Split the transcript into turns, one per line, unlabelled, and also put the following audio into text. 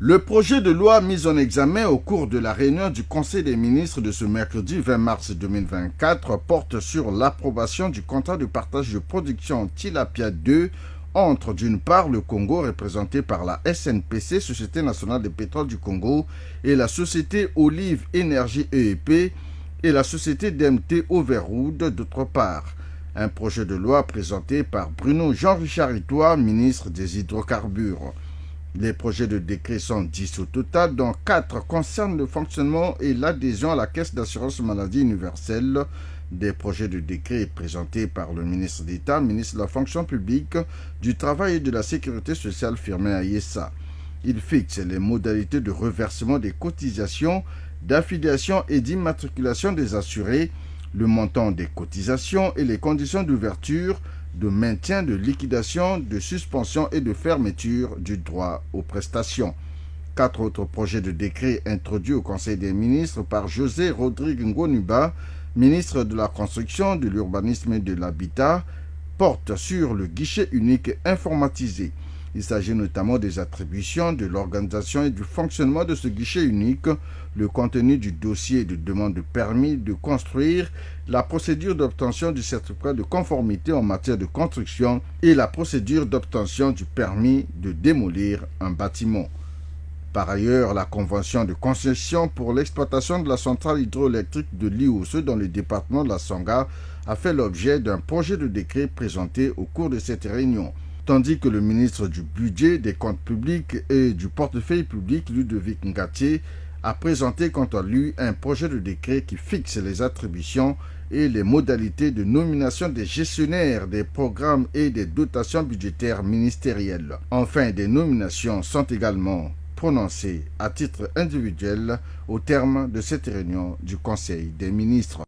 Le projet de loi mis en examen au cours de la réunion du Conseil des ministres de ce mercredi 20 mars 2024 porte sur l'approbation du contrat de partage de production Tilapia 2 entre d'une part le Congo représenté par la SNPC, Société nationale des pétroles du Congo, et la société Olive Énergie EEP et la société DMT Overwood d'autre part. Un projet de loi présenté par Bruno Jean-Richard Itoa, ministre des Hydrocarbures. Les projets de décret sont 10 au total, dont 4 concernent le fonctionnement et l'adhésion à la Caisse d'assurance maladie universelle. Des projets de décret présentés par le ministre d'État, ministre de la fonction publique, du travail et de la sécurité sociale Firmin Ayessa. Il fixe les modalités de reversement des cotisations, d'affiliation et d'immatriculation des assurés, le montant des cotisations et les conditions d'ouverture, de maintien, de liquidation, de suspension et de fermeture du droit aux prestations. 4 autres projets de décret introduits au Conseil des ministres par José Rodrigue Ngonuba, ministre de la Construction, de l'Urbanisme et de l'Habitat, portent sur le guichet unique informatisé. Il s'agit notamment des attributions, de l'organisation et du fonctionnement de ce guichet unique, le contenu du dossier de demande de permis de construire, la procédure d'obtention du certificat de conformité en matière de construction et la procédure d'obtention du permis de démolir un bâtiment. Par ailleurs, la convention de concession pour l'exploitation de la centrale hydroélectrique de Liousse dans le département de la Songa a fait l'objet d'un projet de décret présenté au cours de cette réunion, tandis que le ministre du Budget, des Comptes publics et du Portefeuille public, Ludovic Ngatié, a présenté quant à lui un projet de décret qui fixe les attributions et les modalités de nomination des gestionnaires des programmes et des dotations budgétaires ministérielles. Enfin, des nominations sont également prononcées à titre individuel au terme de cette réunion du Conseil des ministres.